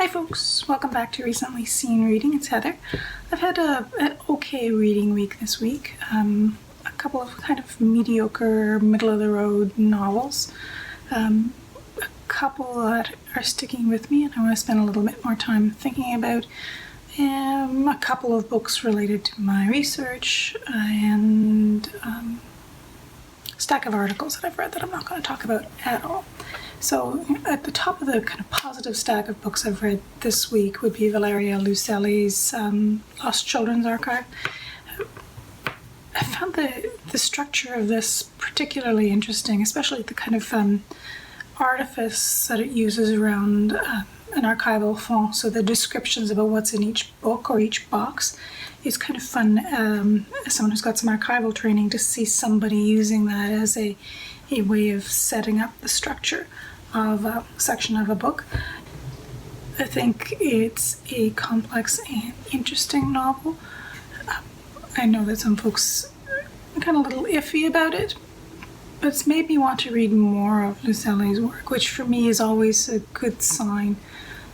Hi folks, welcome back to Recently Seen Reading. It's Heather. I've had an okay reading week this week. A couple of kind of mediocre, middle-of-the-road novels. A couple that are sticking with me and I want to spend a little bit more time thinking about. A couple of books related to my research and a stack of articles that I've read that I'm not going to talk about at all. So at the top of the kind of positive stack of books I've read this week would be Valeria Luiselli's Lost Children's Archive. I found the structure of this particularly interesting, especially the kind of artifice that it uses around an archival fond. So the descriptions about what's in each book or each box is kind of fun as someone who's got some archival training to see somebody using that as a way of setting up the structure of a section of a book. I think it's a complex and interesting novel. I know that some folks are kind of a little iffy about it, but it's made me want to read more of Luiselli's work, which for me is always a good sign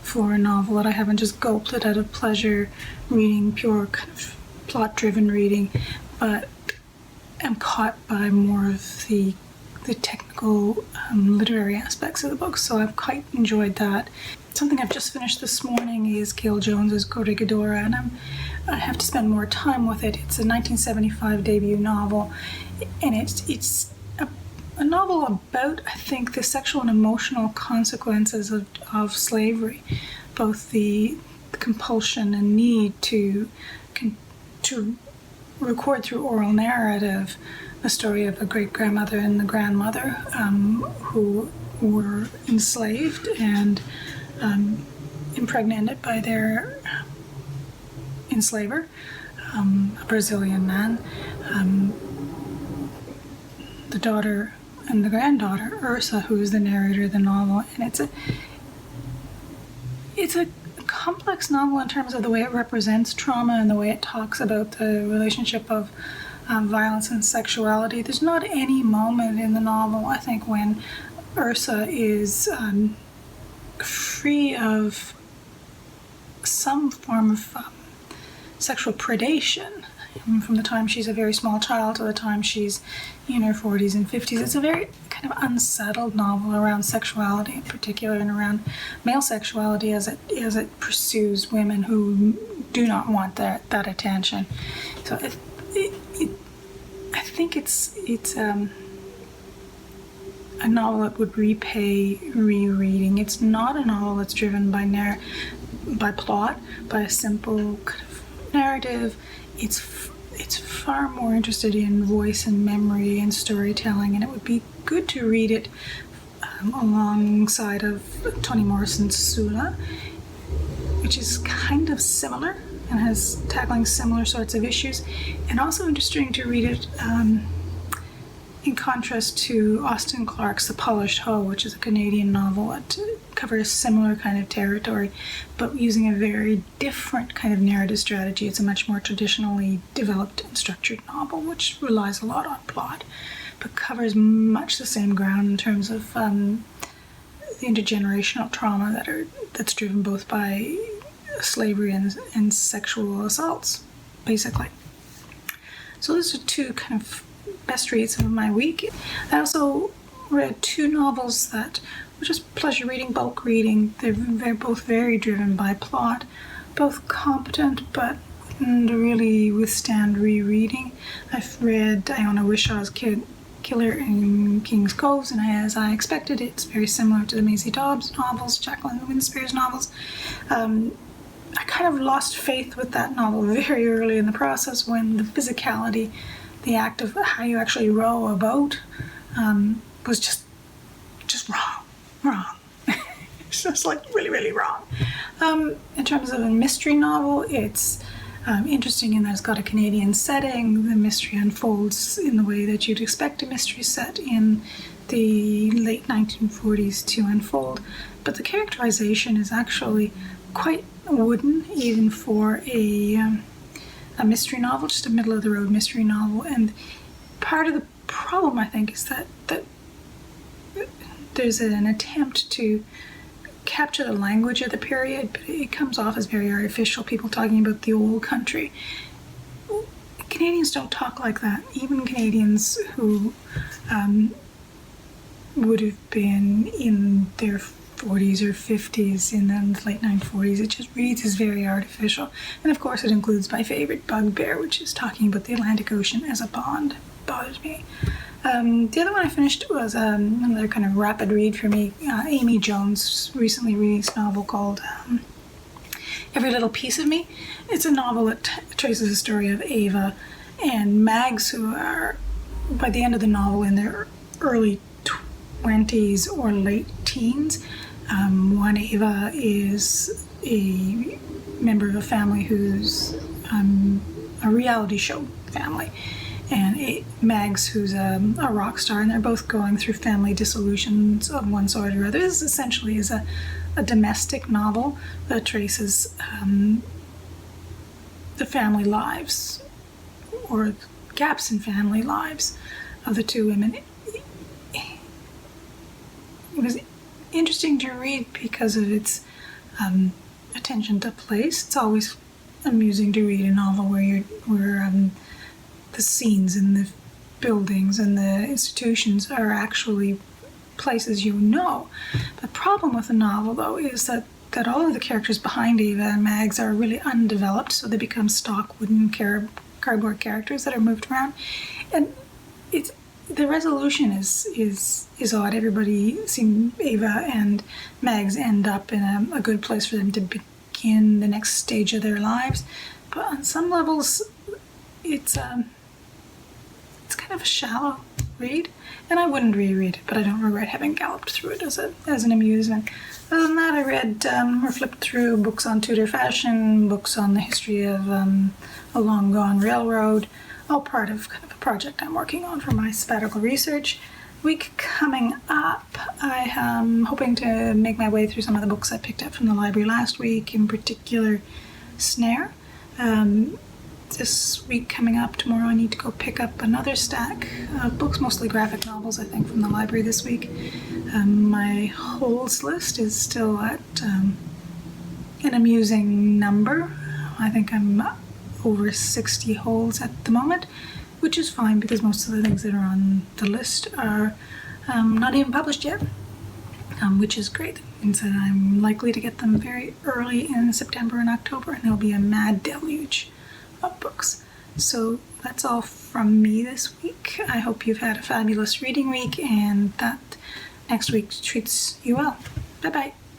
for a novel, that I haven't just gulped it out of pleasure reading, pure kind of plot-driven reading, but am caught by more of the technical literary aspects of the book, so I've quite enjoyed that. Something I've just finished this morning is Gail Jones's Goethe Ghidorah, and I have to spend more time with it. It's a 1975 debut novel, and it's a novel about, I think, the sexual and emotional consequences of slavery, both the compulsion and need to record through oral narrative the story of a great-grandmother and the grandmother who were enslaved and impregnated by their enslaver, a Brazilian man. The daughter and the granddaughter, Ursa, who is the narrator of the novel, and it's a complex novel in terms of the way it represents trauma and the way it talks about the relationship of violence and sexuality. There's not any moment in the novel, I think, when Ursa is free of some form of sexual predation. From the time she's a very small child to the time she's in her 40s and 50s. It's a very kind of unsettled novel around sexuality in particular, and around male sexuality as it pursues women who do not want that attention. So I think it's a novel that would repay rereading. It's not a novel that's driven by plot, by a simple kind of narrative. It's far more interested in voice and memory and storytelling, and it would be good to read it alongside of Toni Morrison's Sula, which is kind of similar and has tackling similar sorts of issues, and also interesting to read it in contrast to Austen Clarke's The Polished Hoe, which is a Canadian novel that covers similar kind of territory, but using a very different kind of narrative strategy. It's a much more traditionally developed and structured novel, which relies a lot on plot, but covers much the same ground in terms of the intergenerational trauma that's driven both by slavery and sexual assaults, basically. So those are two kind of best reads of my week. I also read two novels that were just pleasure reading, bulk reading. They're both very driven by plot, both competent but wouldn't really withstand rereading. I've read Iona Wishaw's Killer in King's Cove, and as I expected, it's very similar to the Maisie Dobbs novels, Jacqueline Winspear's novels. I kind of lost faith with that novel very early in the process when the physicality, the act of how you actually row a boat, was just wrong. It's just like really, really wrong. In terms of a mystery novel, it's interesting in that it's got a Canadian setting. The mystery unfolds in the way that you'd expect a mystery set in the late 1940s to unfold, but the characterization is actually quite wooden, even for a mystery novel, just a middle-of-the-road mystery novel. And part of the problem, I think, is that there's an attempt to capture the language of the period, but it comes off as very artificial, people talking about the old country. Canadians don't talk like that. Even Canadians who would have been in their 40s or 50s in the late 1940s, it just reads as very artificial. And of course it includes my favorite bugbear, which is talking about the Atlantic Ocean as a pond. Bothers me. The other one I finished was another kind of rapid read for me. Amy Jones recently released a novel called Every Little Piece of Me. It's a novel that traces the story of Ava and Mags, who are, by the end of the novel, in their early 20s or late teens. One, Ava, is a member of a family who's a reality show family, and Mags, who's a rock star, and they're both going through family dissolutions of one sort or other. This essentially is a domestic novel that traces the family lives, or gaps in family lives, of the two women. It was interesting to read because of its attention to place. It's always amusing to read a novel where the scenes and the buildings and the institutions are actually places you know. The problem with the novel, though, is that all of the characters behind Ava and Mags are really undeveloped, so they become stock wooden cardboard characters that are moved around, and the resolution is odd. Everybody seems, Ava and Mags end up in a good place for them to begin the next stage of their lives, but on some levels it's kind of a shallow read, and I wouldn't reread it, but I don't regret having galloped through it as an amusement. Other than that, I read or flipped through books on Tudor fashion, books on the history of a long gone railroad, all part of kind of a project I'm working on for my sabbatical research. Week coming up, I am hoping to make my way through some of the books I picked up from the library last week, in particular Snare. This week coming up, tomorrow, I need to go pick up another stack of books, mostly graphic novels, I think, from the library this week. My holds list is still at an amusing number. I think I'm over 60 holds at the moment, which is fine because most of the things that are on the list are not even published yet, which is great. It means that I'm likely to get them very early in September and October, and there'll be a mad deluge of books. So that's all from me this week. I hope you've had a fabulous reading week and that next week treats you well. Bye bye.